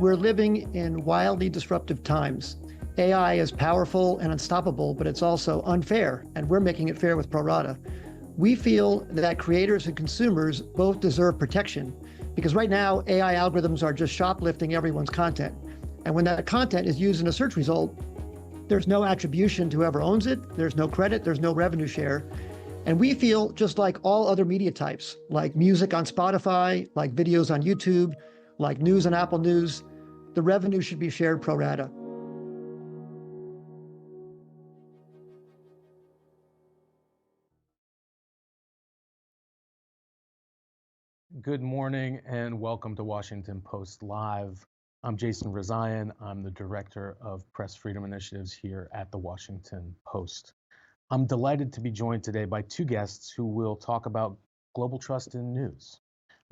We're living in wildly disruptive times. AI is powerful and unstoppable, but it's also unfair, and we're making it fair with ProRata. We feel that creators and consumers both deserve protection because right now, AI algorithms are just shoplifting everyone's content. And when that content is used in a search result, there's no attribution to whoever owns it, there's no credit, there's no revenue share. And we feel just like all other media types, like music on Spotify, like videos on YouTube, like news on Apple News, the revenue should be shared pro rata. Good morning and welcome to Washington Post Live. I'm Jason Rezaian. I'm the Director of Press Freedom Initiatives here at the Washington Post. I'm delighted to be joined today by two guests who will talk about global trust in news.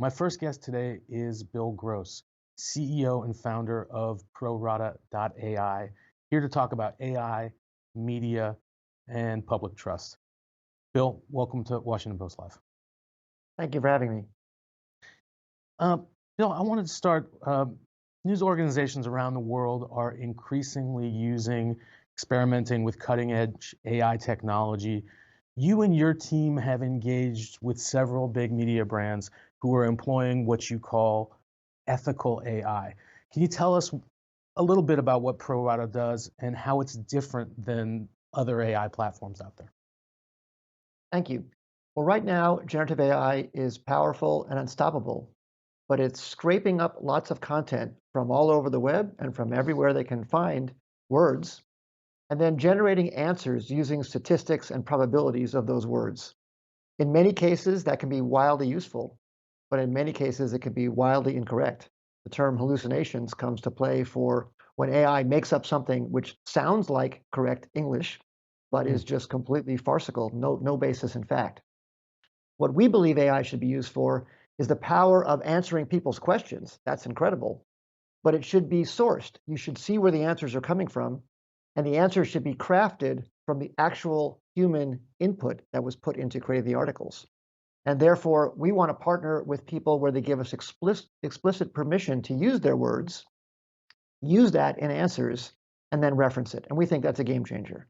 My first guest today is Bill Gross, CEO and founder of ProRata.ai, here to talk about AI, media, and public trust. Bill, welcome to Washington Post Live. Thank you for having me. Bill, I wanted to start. News organizations around the world are increasingly experimenting with cutting edge AI technology. You and your team have engaged with several big media brands who are employing what you call ethical AI. Can you tell us a little bit about what ProRata does and how it's different than other AI platforms out there? Thank you. Well, right now, generative AI is powerful and unstoppable, but it's scraping up lots of content from all over the web and from everywhere they can find words, and then generating answers using statistics and probabilities of those words. In many cases, that can be wildly useful, but in many cases, it can be wildly incorrect. The term hallucinations comes to play for when AI makes up something which sounds like correct English, but is just completely farcical, no basis in fact. What we believe AI should be used for is the power of answering people's questions. That's incredible. But it should be sourced. You should see where the answers are coming from, and the answers should be crafted from the actual human input that was put into creating the articles. And therefore, we want to partner with people where they give us explicit permission to use their words, use that in answers, and then reference it. And we think that's a game changer.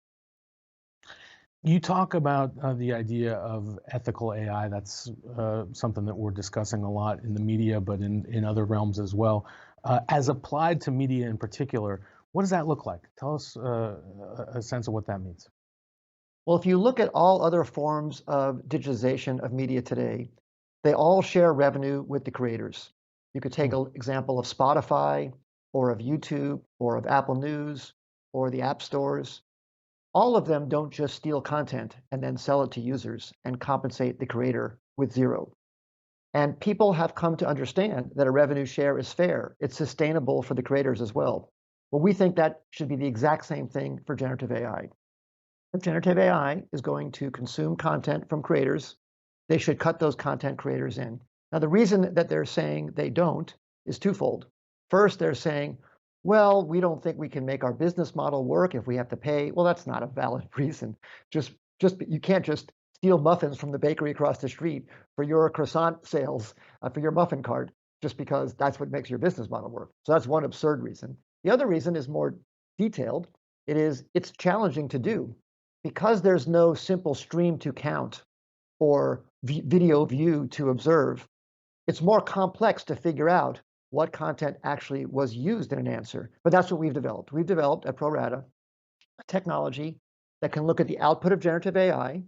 You talk about the idea of ethical AI. That's something that we're discussing a lot in the media, but in other realms as well. As applied to media in particular, what does that look like? Tell us a sense of what that means. Well, if you look at all other forms of digitization of media today, they all share revenue with the creators. You could take an example of Spotify or of YouTube or of Apple News or the app stores. All of them don't just steal content and then sell it to users and compensate the creator with zero. And people have come to understand that a revenue share is fair. It's sustainable for the creators as well. Well, we think that should be the exact same thing for generative AI. If generative AI is going to consume content from creators, they should cut those content creators in. Now, the reason that they're saying they don't is twofold. First, they're saying, well, we don't think we can make our business model work if we have to pay. Well, that's not a valid reason. You can't just steal muffins from the bakery across the street for your croissant sales, for your muffin cart, just because that's what makes your business model work. So that's one absurd reason. The other reason is more detailed. It's challenging to do because there's no simple stream to count or video view to observe. It's more complex to figure out what content actually was used in an answer. But that's what we've developed. We've developed at ProRata a technology that can look at the output of generative AI,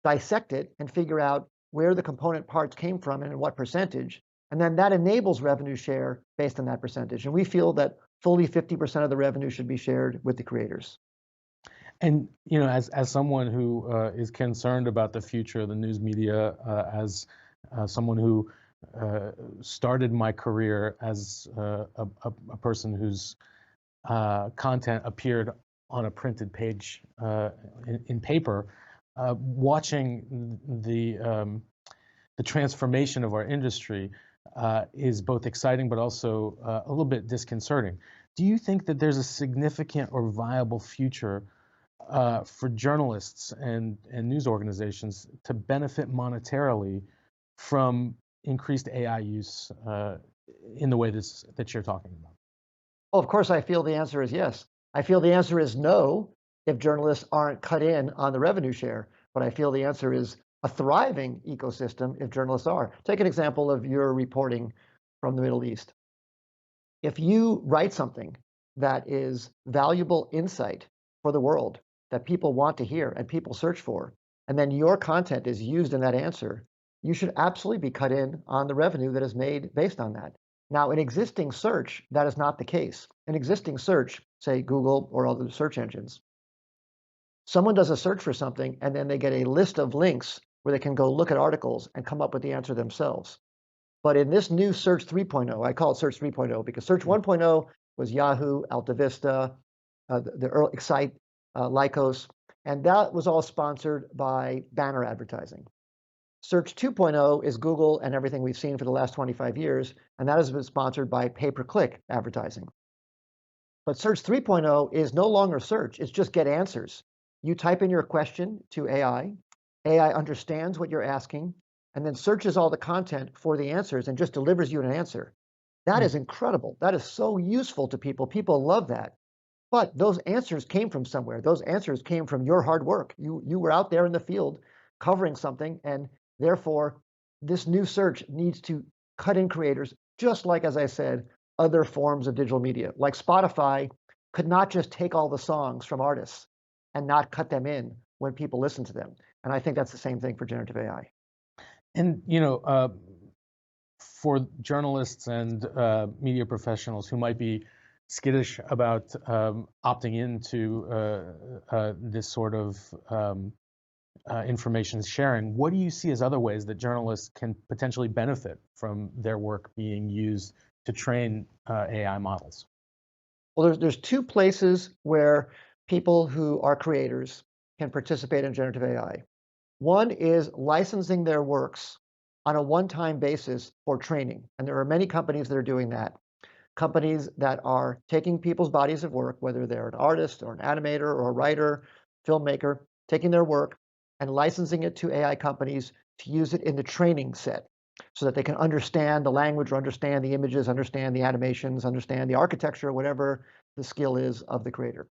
dissect it, and figure out where the component parts came from and in what percentage. And then that enables revenue share based on that percentage. And we feel that fully 50% of the revenue should be shared with the creators. And as someone who is concerned about the future of the news media, as someone who started my career as a person whose content appeared on a printed page in paper, watching the transformation of our industry is both exciting but also a little bit disconcerting. Do you think that there's a significant or viable future for journalists and news organizations to benefit monetarily from increased AI use in the way that you're talking about? Oh, of course, I feel the answer is yes. I feel the answer is no if journalists aren't cut in on the revenue share, but I feel the answer is a thriving ecosystem if journalists are. Take an example of your reporting from the Middle East. If you write something that is valuable insight for the world that people want to hear and people search for, and then your content is used in that answer, you should absolutely be cut in on the revenue that is made based on that. Now, in existing search, that is not the case. In existing search, say Google or other search engines, someone does a search for something and then they get a list of links where they can go look at articles and come up with the answer themselves. But in this new Search 3.0, I call it Search 3.0 because Search 1.0 was Yahoo, AltaVista, the early Excite, Lycos, and that was all sponsored by banner advertising. Search 2.0 is Google and everything we've seen for the last 25 years, and that has been sponsored by pay-per-click advertising. But Search 3.0 is no longer search, it's just get answers. You type in your question to AI, AI understands what you're asking, and then searches all the content for the answers and just delivers you an answer. That is incredible. That is so useful to people. People love that. But those answers came from somewhere. Those answers came from your hard work. You were out there in the field covering something, and therefore, this new search needs to cut in creators, just like, as I said, other forms of digital media. Like Spotify could not just take all the songs from artists and not cut them in when people listen to them. And I think that's the same thing for generative AI. And for journalists and media professionals who might be skittish about opting into this sort of information sharing, what do you see as other ways that journalists can potentially benefit from their work being used to train AI models? Well, there's two places where people who are creators can participate in generative AI. One is licensing their works on a one-time basis for training. And there are many companies that are doing that. Companies that are taking people's bodies of work, whether they're an artist or an animator or a writer, filmmaker, taking their work and licensing it to AI companies to use it in the training set so that they can understand the language or understand the images, understand the animations, understand the architecture, whatever the skill is of the creator.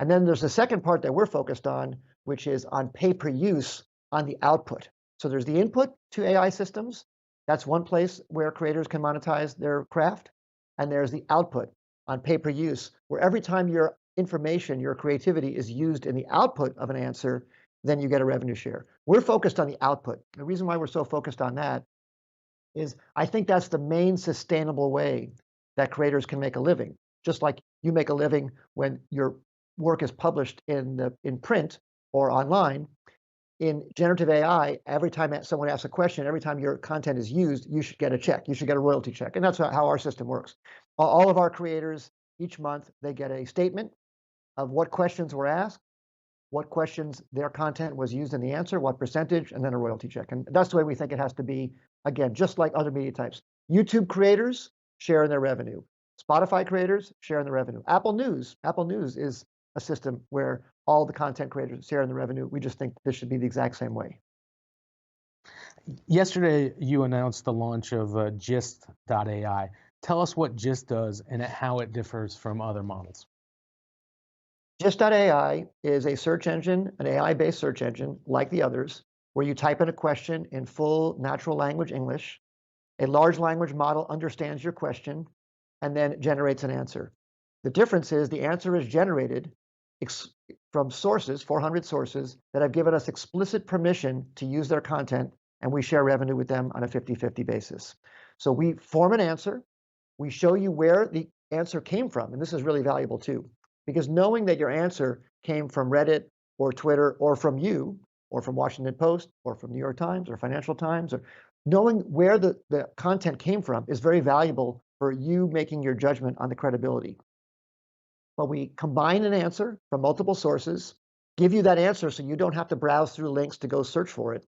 And then there's the second part that we're focused on, which is on pay-per-use on the output. So there's the input to AI systems. That's one place where creators can monetize their craft. And there's the output on pay-per-use, where every time your information, your creativity is used in the output of an answer, then you get a revenue share. We're focused on the output. The reason why we're so focused on that is I think that's the main sustainable way that creators can make a living. Just like you make a living when your work is published in print or online, in generative AI, every time someone asks a question, every time your content is used, you should get a check. You should get a royalty check. And that's how our system works. All of our creators, each month, they get a statement of what questions were asked, what questions their content was used in the answer, what percentage, and then a royalty check. And that's the way we think it has to be, again, just like other media types. YouTube creators share in their revenue. Spotify creators share in the revenue. Apple News is a system where all the content creators share in the revenue. We just think this should be the exact same way. Yesterday, you announced the launch of Gist.ai. Tell us what Gist does and how it differs from other models. Gist.ai is a search engine, an AI-based search engine like the others, where you type in a question in full natural language English. A large language model understands your question and then generates an answer. The difference is the answer is generated from sources, 400 sources, that have given us explicit permission to use their content, and we share revenue with them on a 50-50 basis. So we form an answer, we show you where the answer came from, and this is really valuable too, because knowing that your answer came from Reddit or Twitter or from you, or from Washington Post, or from New York Times, or Financial Times, or knowing where the content came from is very valuable for you making your judgment on the credibility. But we combine an answer from multiple sources, give you that answer so you don't have to browse through links to go search for it.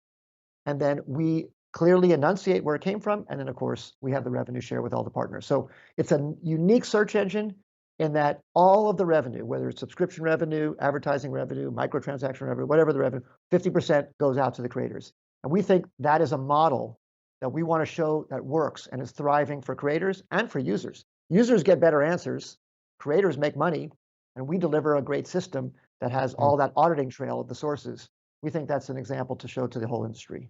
And then we clearly enunciate where it came from. And then, of course, we have the revenue share with all the partners. So it's a unique search engine in that all of the revenue, whether it's subscription revenue, advertising revenue, microtransaction revenue, whatever the revenue, 50% goes out to the creators. And we think that is a model that we want to show that works and is thriving for creators and for users. Users get better answers. creators make money, and we deliver a great system that has all that auditing trail of the sources. We think that's an example to show to the whole industry.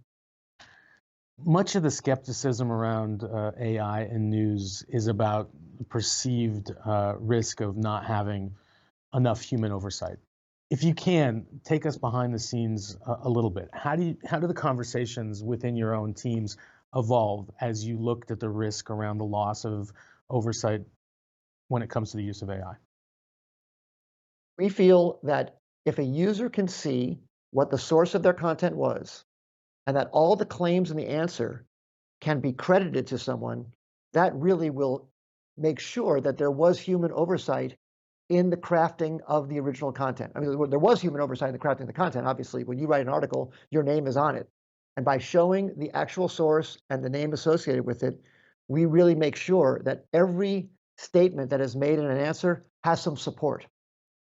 Much of the skepticism around AI and news is about the perceived risk of not having enough human oversight. If you can, take us behind the scenes a little bit. How do the conversations within your own teams evolve as you looked at the risk around the loss of oversight when it comes to the use of AI? We feel that if a user can see what the source of their content was, and that all the claims in the answer can be credited to someone, that really will make sure that there was human oversight in the crafting of the original content. I mean, there was human oversight in the crafting of the content. Obviously, when you write an article, your name is on it. And by showing the actual source and the name associated with it, we really make sure that every statement that is made in an answer has some support.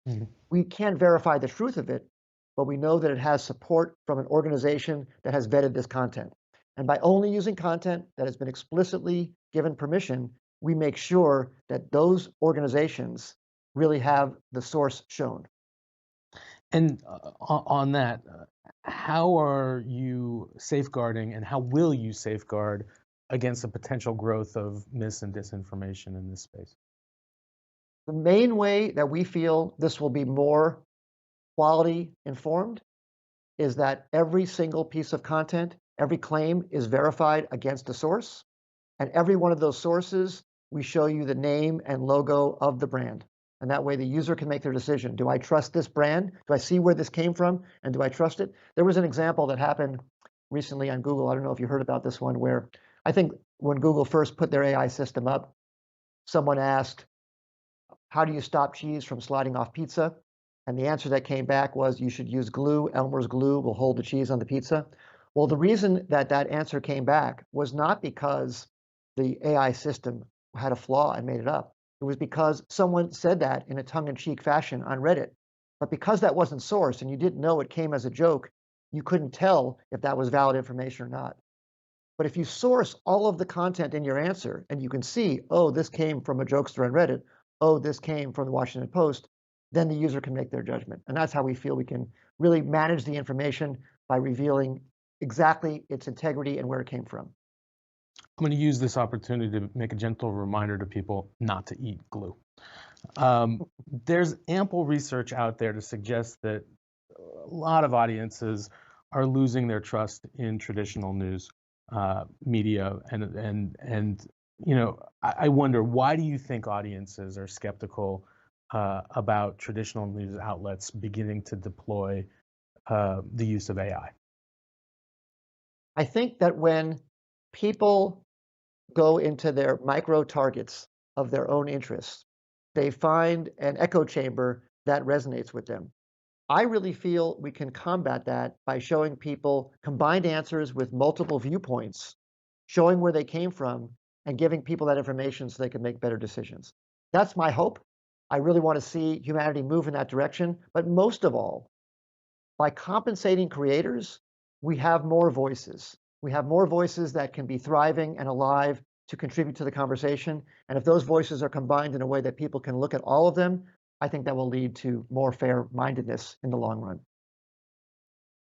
Mhm. We can't verify the truth of it, but we know that it has support from an organization that has vetted this content. And by only using content that has been explicitly given permission, we make sure that those organizations really have the source shown. And on that, how are you safeguarding and how will you safeguard against the potential growth of mis and disinformation in this space? The main way that we feel this will be more quality informed is that every single piece of content, every claim is verified against a source. And every one of those sources, we show you the name and logo of the brand. And that way the user can make their decision. Do I trust this brand? Do I see where this came from? And do I trust it? There was an example that happened recently on Google. I don't know if you heard about this one, where I think when Google first put their AI system up, someone asked, how do you stop cheese from sliding off pizza? And the answer that came back was, you should use glue. Elmer's glue will hold the cheese on the pizza. Well, the reason that that answer came back was not because the AI system had a flaw and made it up. It was because someone said that in a tongue-in-cheek fashion on Reddit. But because that wasn't sourced and you didn't know it came as a joke, you couldn't tell if that was valid information or not. But if you source all of the content in your answer and you can see, oh, this came from a jokester on Reddit, oh, this came from the Washington Post, then the user can make their judgment. And that's how we feel we can really manage the information by revealing exactly its integrity and where it came from. I'm going to use this opportunity to make a gentle reminder to people not to eat glue. There's ample research out there to suggest that a lot of audiences are losing their trust in traditional news media, and you know, I wonder, why do you think audiences are skeptical about traditional news outlets beginning to deploy the use of AI? I think that when people go into their micro targets of their own interests, they find an echo chamber that resonates with them. I really feel we can combat that by showing people combined answers with multiple viewpoints, showing where they came from, and giving people that information so they can make better decisions. That's my hope. I really want to see humanity move in that direction. But most of all, by compensating creators, we have more voices. We have more voices that can be thriving and alive to contribute to the conversation. And if those voices are combined in a way that people can look at all of them, I think that will lead to more fair-mindedness in the long run.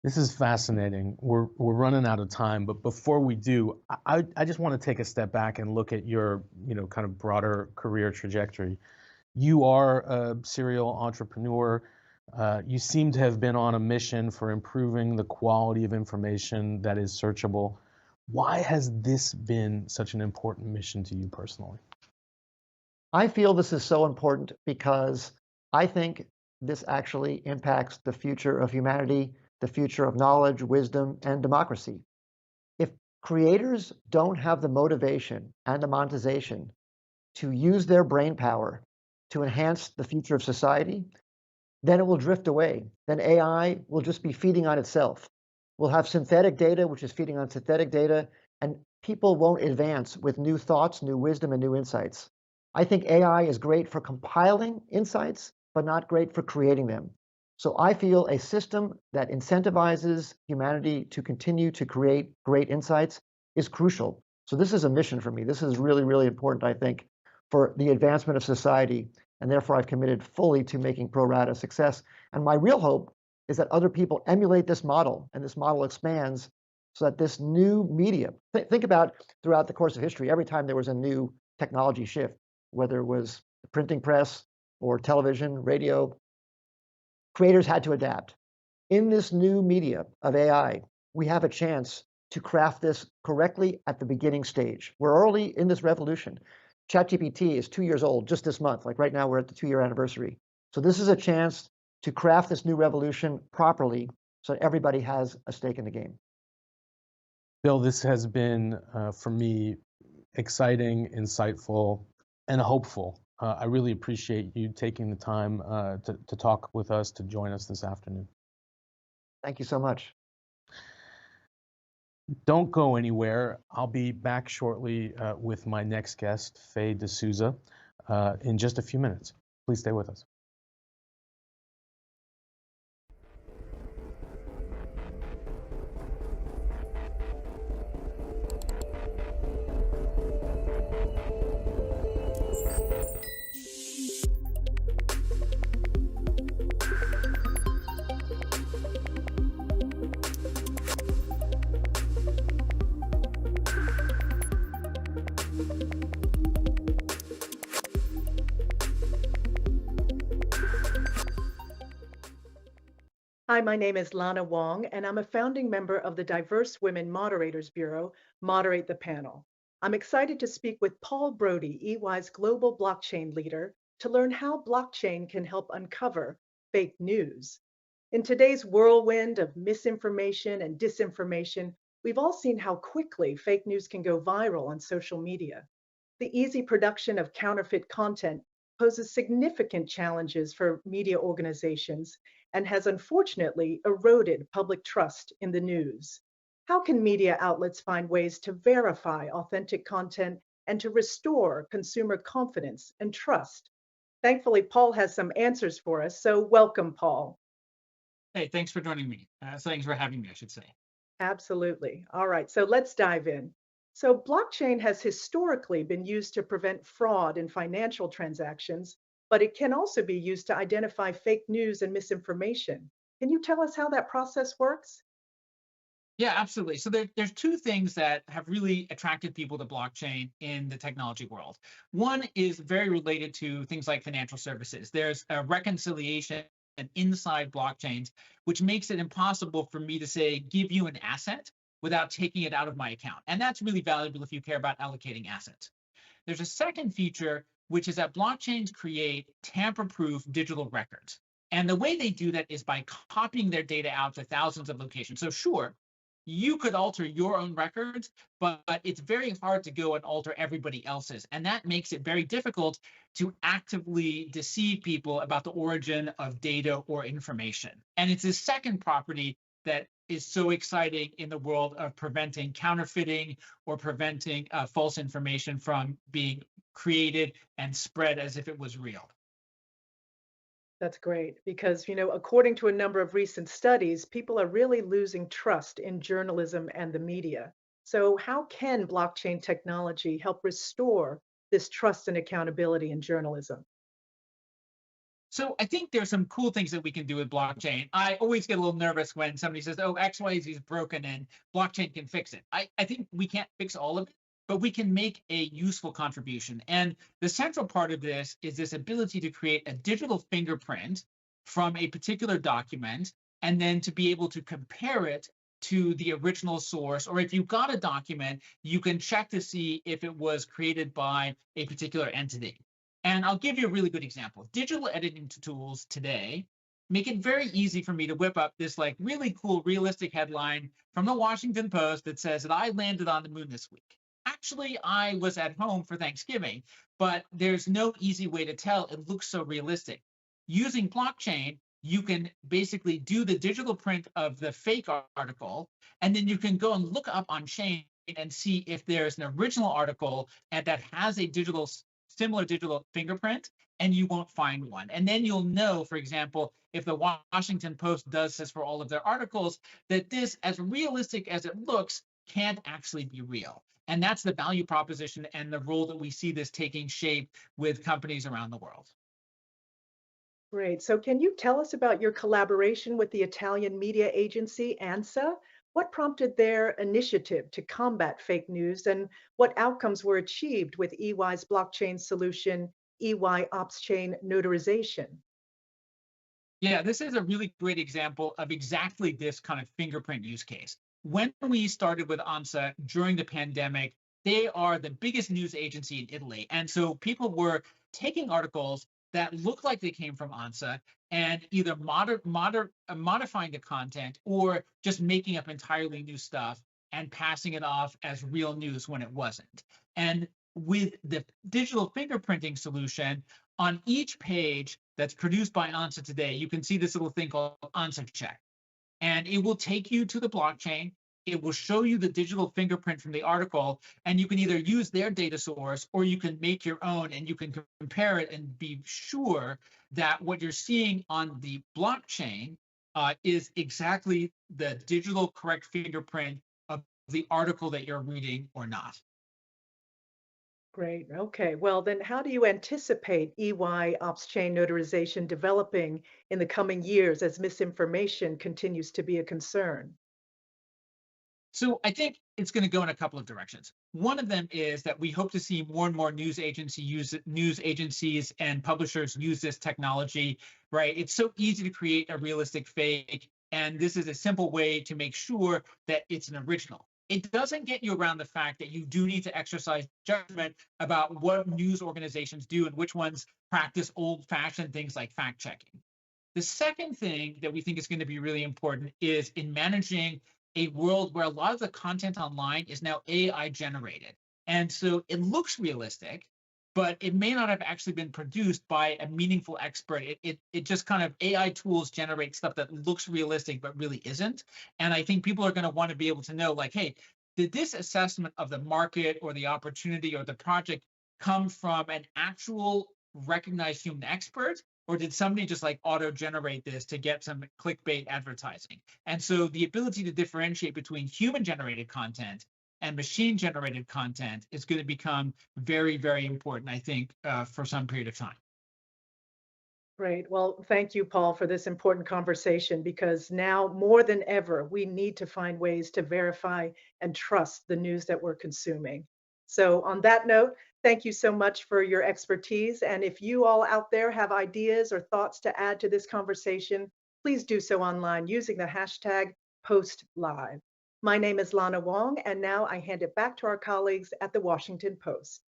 This is fascinating. We're running out of time, but before we do, I just want to take a step back and look at your, you know, kind of broader career trajectory. You are a serial entrepreneur. You seem to have been on a mission for improving the quality of information that is searchable. Why has this been such an important mission to you personally? I feel this is so important because I think this actually impacts the future of humanity, the future of knowledge, wisdom, and democracy. If creators don't have the motivation and the monetization to use their brain power to enhance the future of society, then it will drift away. Then AI will just be feeding on itself. We'll have synthetic data, which is feeding on synthetic data, and people won't advance with new thoughts, new wisdom, and new insights. I think AI is great for compiling insights, but not great for creating them. So I feel a system that incentivizes humanity to continue to create great insights is crucial. So this is a mission for me. This is really, really important, I think, for the advancement of society. And therefore, I've committed fully to making ProRata a success. And my real hope is that other people emulate this model and this model expands so that this new media, think about throughout the course of history, every time there was a new technology shift, whether it was the printing press or television, radio, creators had to adapt. In this new media of AI, we have a chance to craft this correctly at the beginning stage. We're early in this revolution. ChatGPT is 2 years old just this month. Like right now, we're at the 2-year anniversary. So this is a chance to craft this new revolution properly so that everybody has a stake in the game. Bill, this has been, for me, exciting, insightful, and hopeful. I really appreciate you taking the time to talk with us, to join us this afternoon. Thank you so much. Don't go anywhere. I'll be back shortly with my next guest, Faye D'Souza, in just a few minutes. Please stay with us. Hi, my name is Lana Wong, and I'm a founding member of the Diverse Women Moderators Bureau, Moderate the Panel. I'm excited to speak with Paul Brody, EY's global blockchain leader, to learn how blockchain can help uncover fake news. In today's whirlwind of misinformation and disinformation, we've all seen how quickly fake news can go viral on social media. The easy production of counterfeit content poses significant challenges for media organizations and has unfortunately eroded public trust in the news. How can media outlets find ways to verify authentic content and to restore consumer confidence and trust? Thankfully, Paul has some answers for us, so welcome, Paul. Hey, thanks for joining me. Thanks for having me, I should say. Absolutely. All right, so let's dive in. So, blockchain has historically been used to prevent fraud in financial transactions, but it can also be used to identify fake news and misinformation. Can you tell us how that process works? Yeah, absolutely. So there's two things that have really attracted people to blockchain in the technology world. One is very related to things like financial services. There's a reconciliation inside blockchains, which makes it impossible for me to say, give you an asset without taking it out of my account. And that's really valuable if you care about allocating assets. There's a second feature, which is that blockchains create tamper-proof digital records. And the way they do that is by copying their data out to thousands of locations. So sure, you could alter your own records, but it's very hard to go and alter everybody else's. And that makes it very difficult to actively deceive people about the origin of data or information. And it's this second property that is so exciting in the world of preventing counterfeiting or preventing false information from being created and spread as if it was real. That's great because, according to a number of recent studies, people are really losing trust in journalism and the media. So, how can blockchain technology help restore this trust and accountability in journalism? So I think there's some cool things that we can do with blockchain. I always get a little nervous when somebody says, oh, XYZ is broken and blockchain can fix it. I think we can't fix all of it, but we can make a useful contribution. And the central part of this is this ability to create a digital fingerprint from a particular document, and then to be able to compare it to the original source. Or if you've got a document, you can check to see if it was created by a particular entity. And I'll give you a really good example. Digital editing tools today make it very easy for me to whip up this like really cool, realistic headline from the Washington Post that says that I landed on the moon this week. Actually, I was at home for Thanksgiving, but there's no easy way to tell. It looks so realistic. Using blockchain, you can basically do the digital print of the fake article, and then you can go and look up on chain and see if there's an original article and that has a similar digital fingerprint, and you won't find one. And then you'll know, for example, if the Washington Post does this for all of their articles, that this, as realistic as it looks, can't actually be real. And that's the value proposition and the role that we see this taking shape with companies around the world. Great. So, can you tell us about your collaboration with the Italian media agency ANSA? What prompted their initiative to combat fake news and what outcomes were achieved with EY's blockchain solution, EY Ops Chain Notarization? Yeah, this is a really great example of exactly this kind of fingerprint use case. When we started with ANSA during the pandemic, they are the biggest news agency in Italy. And so people were taking articles that looked like they came from ANSA and either modifying the content or just making up entirely new stuff and passing it off as real news when it wasn't. And with the digital fingerprinting solution, on each page that's produced by ANSA today, you can see this little thing called ANSA Check. And it will take you to the blockchain. It will show you the digital fingerprint from the article, and you can either use their data source or you can make your own and you can compare it and be sure that what you're seeing on the blockchain is exactly the digital correct fingerprint of the article that you're reading or not. Great. Okay. Well, then how do you anticipate EY Ops Chain Notarization developing in the coming years as misinformation continues to be a concern? So I think it's going to go in a couple of directions. One of them is that we hope to see more and more news agencies and publishers use this technology, right? It's so easy to create a realistic fake, and this is a simple way to make sure that it's an original. It doesn't get you around the fact that you do need to exercise judgment about what news organizations do and which ones practice old-fashioned things like fact checking. The second thing that we think is going to be really important is in managing a world where a lot of the content online is now AI generated. And so it looks realistic, but it may not have actually been produced by a meaningful expert. It just kind of AI tools generate stuff that looks realistic, but really isn't. And I think people are going to want to be able to know, like, hey, did this assessment of the market or the opportunity or the project come from an actual recognized human expert? Or did somebody just like auto generate this to get some clickbait advertising? And so the ability to differentiate between human generated content and machine generated content is going to become very, very important, I think, for some period of time. Great. Well, thank you, Paul, for this important conversation because now more than ever, we need to find ways to verify and trust the news that we're consuming. So, on that note, thank you so much for your expertise. And if you all out there have ideas or thoughts to add to this conversation, please do so online using the hashtag #PostLive. My name is Lana Wong, and now I hand it back to our colleagues at the Washington Post.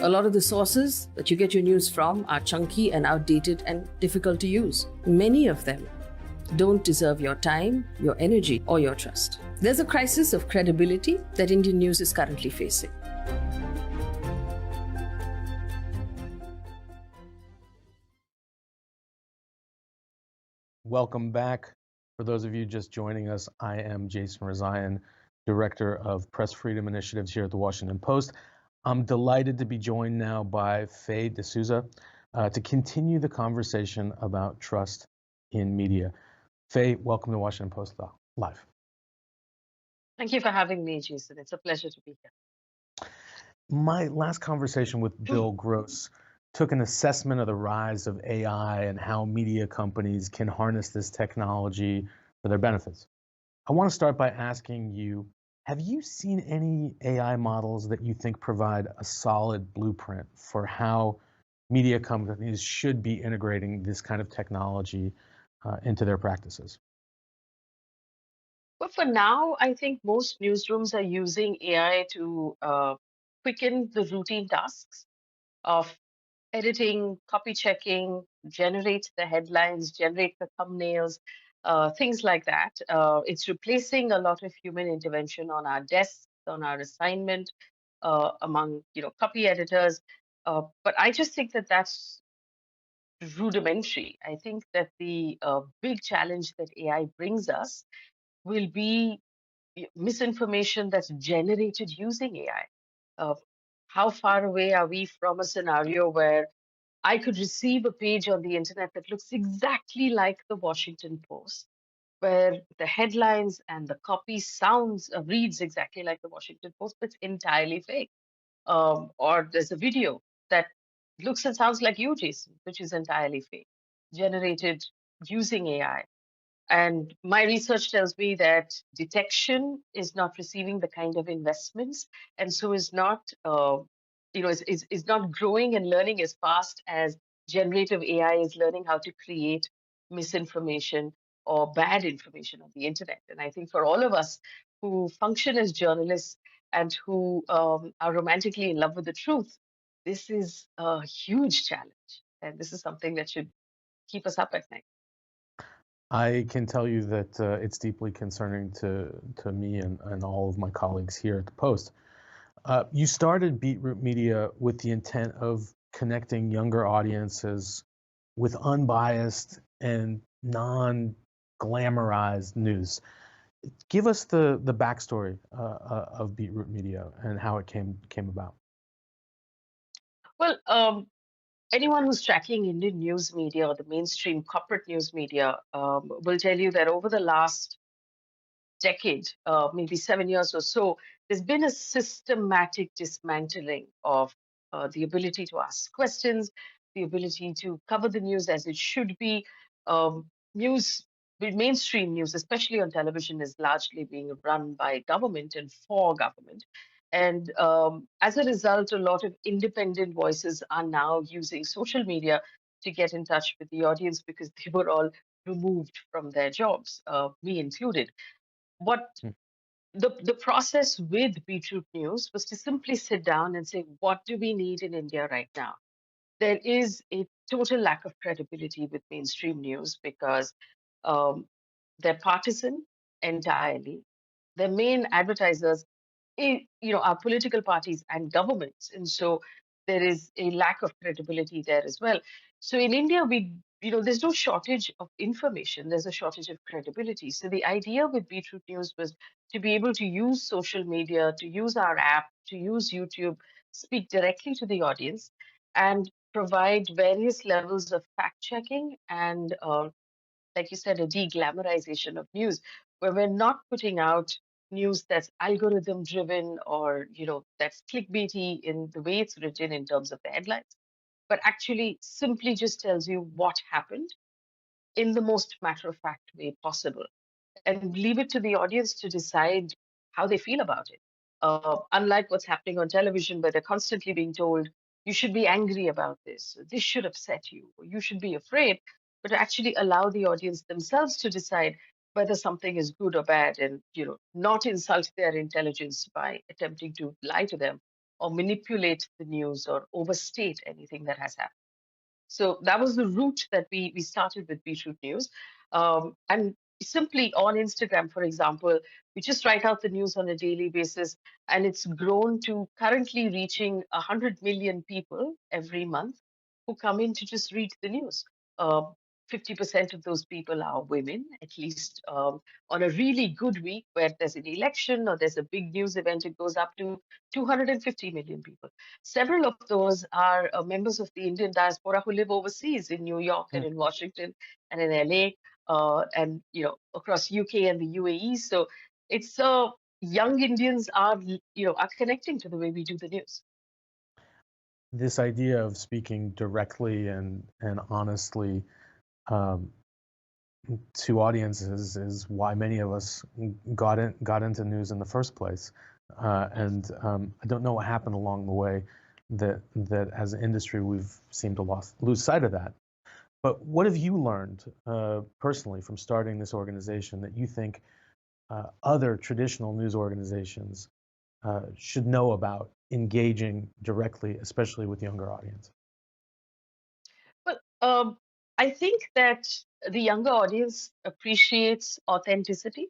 A lot of the sources that you get your news from are chunky and outdated and difficult to use. Many of them don't deserve your time, your energy, or your trust. There's a crisis of credibility that Indian news is currently facing. Welcome back. For those of you just joining us, I am Jason Rezaian, Director of Press Freedom Initiatives here at the Washington Post. I'm delighted to be joined now by Faye D'Souza to continue the conversation about trust in media. Faye, welcome to Washington Post Live. Thank you for having me, Jason. It's a pleasure to be here. My last conversation with Bill Gross took an assessment of the rise of AI and how media companies can harness this technology for their benefits. I want to start by asking you, have you seen any AI models that you think provide a solid blueprint for how media companies should be integrating this kind of technology into their practices? But for now, I think most newsrooms are using AI to quicken the routine tasks of editing, copy checking, generate the headlines, generate the thumbnails, things like that. It's replacing a lot of human intervention on our desks, on our assignment, among copy editors. But I just think that that's rudimentary. I think that the big challenge that AI brings us will be misinformation that's generated using AI. How far away are we from a scenario where I could receive a page on the internet that looks exactly like the Washington Post, where the headlines and the copy reads exactly like the Washington Post, but it's entirely fake. Or there's a video that looks and sounds like you, Jason, which is entirely fake, generated using AI. And my research tells me that detection is not receiving the kind of investments, and so is not, is not growing and learning as fast as generative AI is learning how to create misinformation or bad information on the internet. And I think for all of us who function as journalists and who are romantically in love with the truth, this is a huge challenge, and this is something that should keep us up at night. I can tell you that it's deeply concerning to me and all of my colleagues here at the Post. You started Beetroot Media with the intent of connecting younger audiences with unbiased and non-glamorized news. Give us the backstory of Beetroot Media and how it came about. Well, anyone who's tracking Indian news media or the mainstream corporate news media will tell you that over the last decade, maybe 7 years or so, there's been a systematic dismantling of the ability to ask questions, the ability to cover the news as it should be. News, mainstream news, especially on television, is largely being run by government and for government. And as a result, a lot of independent voices are now using social media to get in touch with the audience because they were all removed from their jobs, me included. What the process with Beetroot News was to simply sit down and say, what do we need in India right now? There is a total lack of credibility with mainstream news because um, they're partisan entirely. Their main advertisers, are political parties and governments, and so there is a lack of credibility there as well. So in India, there's no shortage of information. There's a shortage of credibility. So the idea with Beetroot News was to be able to use social media, to use our app, to use YouTube, speak directly to the audience, and provide various levels of fact checking and, like you said, a de-glamorization of news, where we're not putting out news that's algorithm driven or that's clickbaity in the way it's written in terms of the headlines, but actually simply just tells you what happened in the most matter of fact way possible, and leave it to the audience to decide how they feel about it. Unlike what's happening on television, where they're constantly being told, you should be angry about this should upset you, or you should be afraid, but to actually allow the audience themselves to decide whether something is good or bad, and not insult their intelligence by attempting to lie to them or manipulate the news or overstate anything that has happened. So that was the route that we started with Beetroot News. And simply on Instagram, for example, we just write out the news on a daily basis, and it's grown to currently reaching 100 million people every month who come in to just read the news. Uh, 50% of those people are women, at least on a really good week where there's an election or there's a big news event, it goes up to 250 million people. Several of those are members of the Indian diaspora who live overseas in New York and in Washington and in LA, and across UK and the UAE. So it's young Indians are connecting to the way we do the news. This idea of speaking directly and honestly to audiences is why many of us got into news in the first place. And I don't know what happened along the way that as an industry we've seemed to lose sight of that. But what have you learned personally from starting this organization that you think other traditional news organizations should know about engaging directly, especially with younger audiences? Um, I think that the younger audience appreciates authenticity.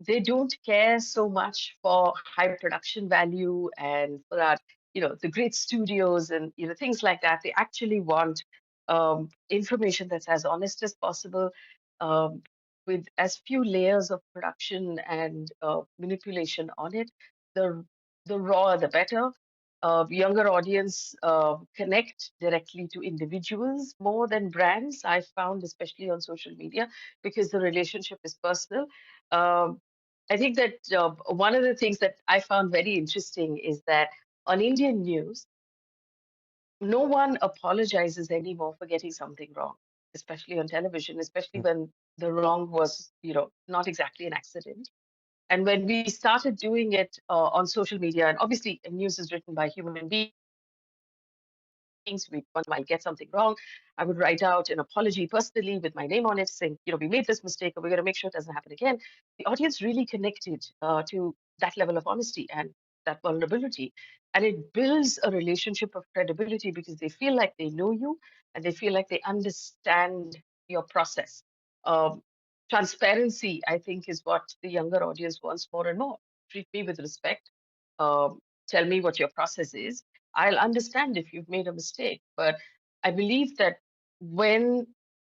They don't care so much for high production value and for that, the great studios and things like that. They actually want information that's as honest as possible, um, with as few layers of production and manipulation on it. The the raw, the better. Younger audience connect directly to individuals more than brands. I found, especially on social media, because the relationship is personal. Um, I think that one of the things that I found very interesting is that on Indian news, no one apologizes anymore for getting something wrong, especially on television, especially when the wrong was, not exactly an accident. And when we started doing it on social media, and obviously news is written by human beings, one might get something wrong. I would write out an apology personally with my name on it, saying, we made this mistake, and we're going to make sure it doesn't happen again. The audience really connected to that level of honesty and that vulnerability. And it builds a relationship of credibility because they feel like they know you and they feel like they understand your process. Um, Transparency, I think, is what the younger audience wants more and more. Treat me with respect. Um, Tell me what your process is. I'll understand if you've made a mistake. But I believe that when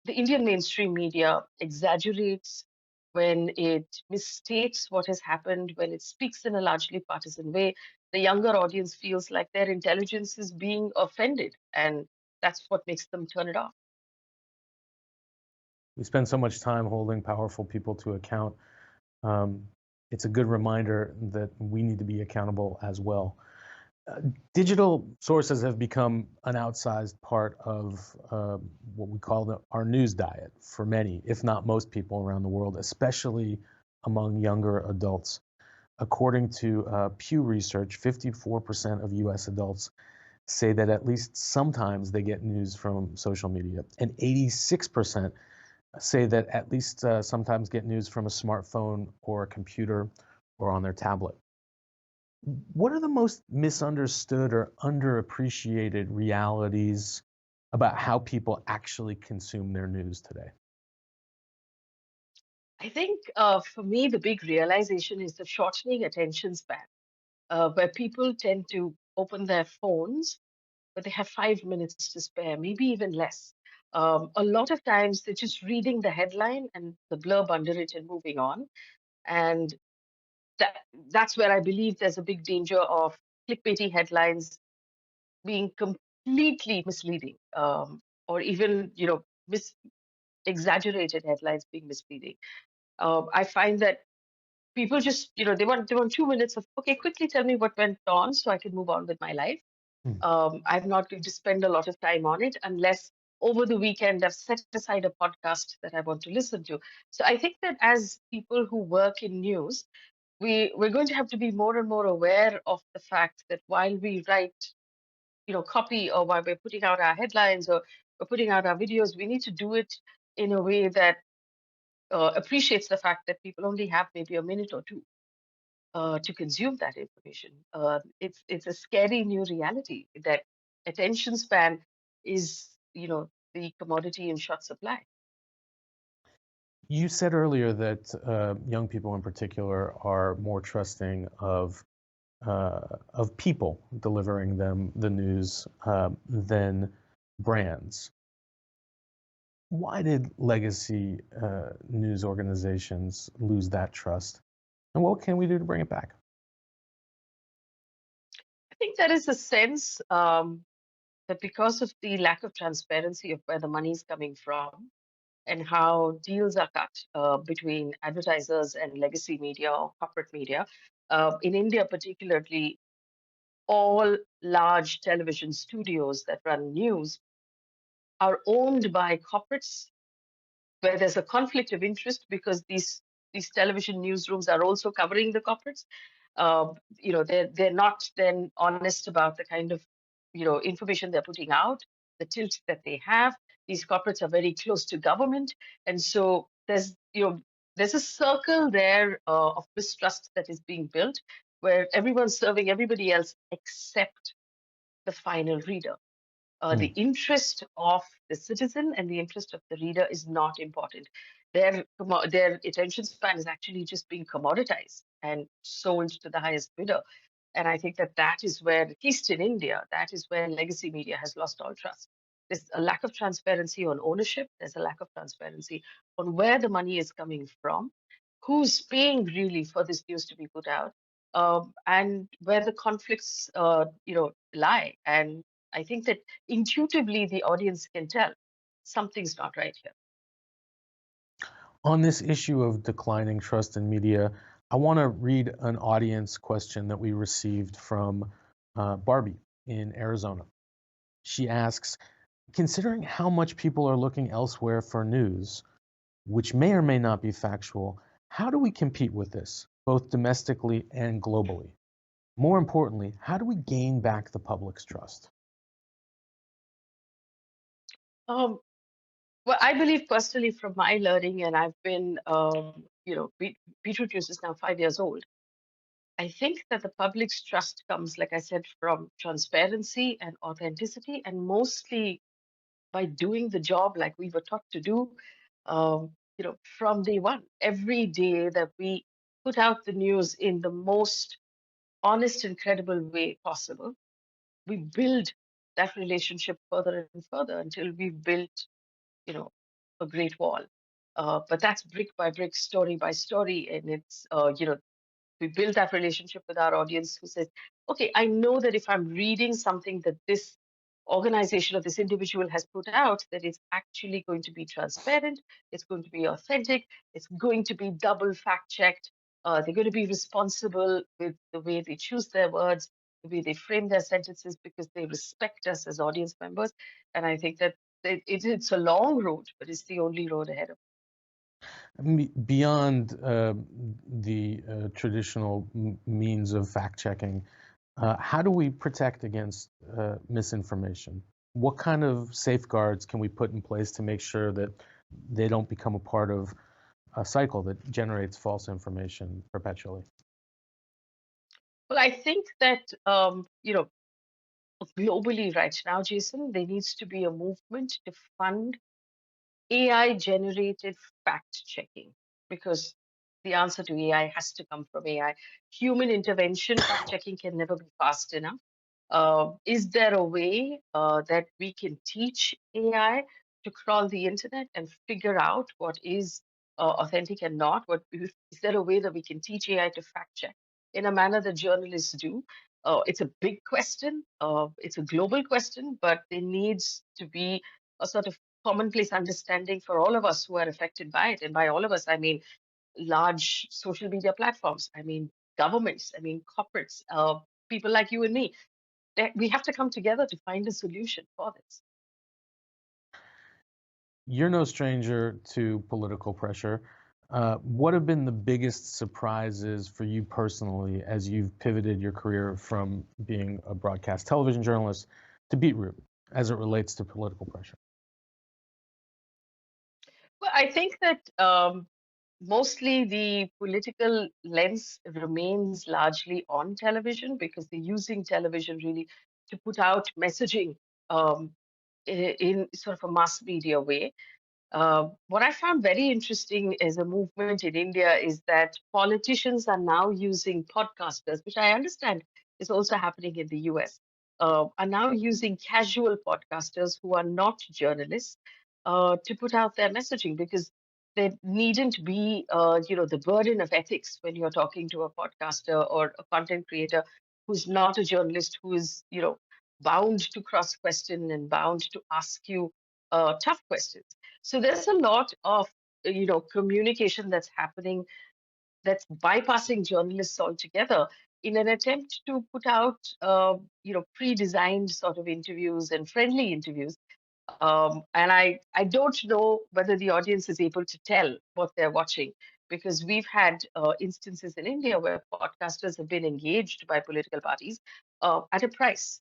the Indian mainstream media exaggerates, when it misstates what has happened, when it speaks in a largely partisan way, the younger audience feels like their intelligence is being offended. And that's what makes them turn it off. We spend so much time holding powerful people to account. Um, it's a good reminder that we need to be accountable as well. Digital sources have become an outsized part of what we call our news diet for many, if not most people around the world, especially among younger adults. According to Pew Research, 54% of US adults say that at least sometimes they get news from social media, and 86% say that at least sometimes get news from a smartphone or a computer or on their tablet. What are the most misunderstood or underappreciated realities about how people actually consume their news today? I think for me, the big realization is the shortening attention span, where people tend to open their phones, but they have 5 minutes to spare, maybe even less. A lot of times they're just reading the headline and the blurb under it and moving on. And that that's where I believe there's a big danger of clickbaity headlines being completely misleading, or even exaggerated headlines being misleading. I find that people just they want 2 minutes of, okay, quickly tell me what went on so I can move on with my life. Mm. I'm not going to spend a lot of time on it unless over the weekend I've set aside a podcast that I want to listen to. So I think that as people who work in news, we're going to have to be more and more aware of the fact that while we write, copy, or while we're putting out our headlines or we're putting out our videos, we need to do it in a way that appreciates the fact that people only have maybe a minute or two to consume that information. It's a scary new reality that attention span is, the commodity in short supply. You said earlier that young people in particular are more trusting of people delivering them the news than brands. Why did legacy news organizations lose that trust? And what can we do to bring it back? I think there is a sense that because of the lack of transparency of where the money is coming from and how deals are cut between advertisers and legacy media or corporate media, in India particularly, all large television studios that run news are owned by corporates where there's a conflict of interest because these television newsrooms are also covering the corporates. They're not then honest about the kind of information they're putting out, the tilt that they have. These corporates are very close to government, and so there's a circle there of mistrust that is being built where everyone's serving everybody else except the final reader. The interest of the citizen and the interest of the reader is not important. Their attention span is actually just being commoditized and sold to the highest bidder. And I think that that is where, at least in India, that is where legacy media has lost all trust. There's a lack of transparency on ownership. There's a lack of transparency on where the money is coming from, who's paying really for this news to be put out, and where the conflicts, lie. And I think that intuitively the audience can tell something's not right here. On this issue of declining trust in media, I want to read an audience question that we received from Barbie in Arizona. She asks, considering how much people are looking elsewhere for news, which may or may not be factual, how do we compete with this, both domestically and globally? More importantly, how do we gain back the public's trust? Well, I believe personally from my learning, and I've been, Beetroot News is now 5 years old. I think that the public's trust comes, like I said, from transparency and authenticity, and mostly by doing the job like we were taught to do, from day one. Every day that we put out the news in the most honest and credible way possible, we build that relationship further and further until we've built, a great wall. But that's brick by brick, story by story, and it's, we build that relationship with our audience who says, okay, I know that if I'm reading something that this organization or this individual has put out, that it's actually going to be transparent, it's going to be authentic, it's going to be double fact checked. They're going to be responsible with the way they choose their words, the way they frame their sentences, because they respect us as audience members. And I think that it's a long road, but it's the only road ahead of us. Beyond the traditional means of fact checking, how do we protect against misinformation? What kind of safeguards can we put in place to make sure that they don't become a part of a cycle that generates false information perpetually? Well, I think that, globally right now, Jason, there needs to be a movement to fund AI generated fact checking, because the answer to AI has to come from AI. Human intervention fact checking can never be fast enough. Is there a way that we can teach AI to crawl the internet and figure out what is authentic and not? Is there a way that we can teach AI to fact check in a manner that journalists do? It's a big question. It's a global question, but there needs to be a sort of commonplace understanding for all of us who are affected by it. And by all of us, I mean large social media platforms, I mean governments, I mean corporates, people like you and me. We have to come together to find a solution for this. You're no stranger to political pressure. What have been the biggest surprises for you personally as you've pivoted your career from being a broadcast television journalist to Beetroot as it relates to political pressure? Well, I think that mostly the political lens remains largely on television, because they're using television really to put out messaging um, in sort of a mass media way. What I found very interesting as a movement in India is that politicians are now using podcasters, which I understand is also happening in the US, are now using casual podcasters who are not journalists to put out their messaging, because there needn't be, the burden of ethics when you're talking to a podcaster or a content creator who's not a journalist, who is, bound to cross question and bound to ask you tough questions. So there's a lot of communication that's happening, that's bypassing journalists altogether in an attempt to put out pre-designed sort of interviews and friendly interviews. And I don't know whether the audience is able to tell what they're watching, because we've had instances in India where podcasters have been engaged by political parties at a price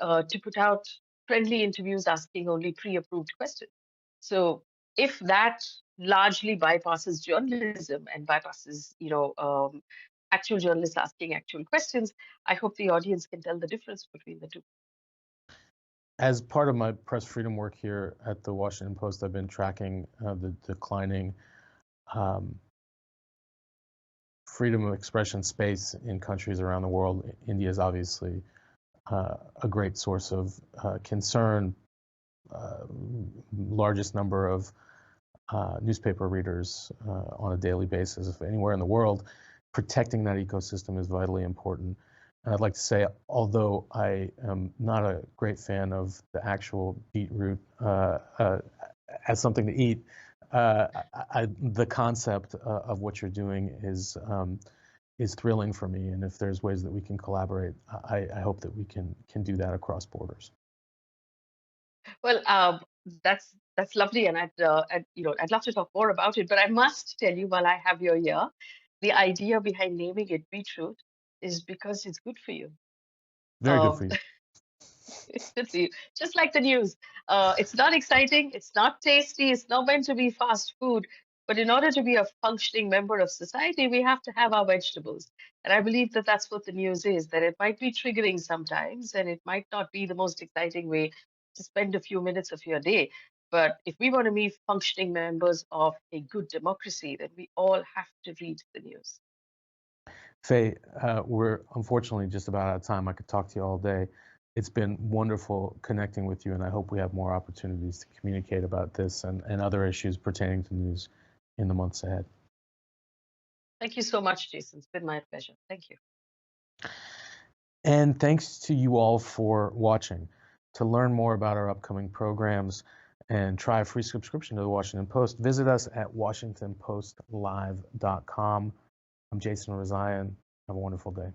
to put out friendly interviews asking only pre-approved questions. So if that largely bypasses journalism and bypasses, actual journalists asking actual questions, I hope the audience can tell the difference between the two. As part of my press freedom work here at the Washington Post, I've been tracking the declining freedom of expression space in countries around the world. India is obviously a great source of concern. Largest number of newspaper readers on a daily basis anywhere in the world. Protecting that ecosystem is vitally important. And I'd like to say, although I am not a great fan of the actual beetroot as something to eat, the concept of what you're doing is thrilling for me. And if there's ways that we can collaborate, I hope that we can do that across borders. Well, that's lovely, and I'd love to talk more about it. But I must tell you, while I have you here, the idea behind naming it beetroot is because it's good for you. Very good for you. It's good for you. Just like the news. It's not exciting, it's not tasty, it's not meant to be fast food. But in order to be a functioning member of society, we have to have our vegetables. And I believe that that's what the news is, that it might be triggering sometimes, and it might not be the most exciting way to spend a few minutes of your day. But if we want to be functioning members of a good democracy, then we all have to read the news. Faye, we're unfortunately just about out of time. I could talk to you all day. It's been wonderful connecting with you, and I hope we have more opportunities to communicate about this and other issues pertaining to news in the months ahead. Thank you so much, Jason. It's been my pleasure. Thank you. And thanks to you all for watching. To learn more about our upcoming programs and try a free subscription to the Washington Post, visit us at WashingtonPostLive.com. I'm Jason Rezaian. Have a wonderful day.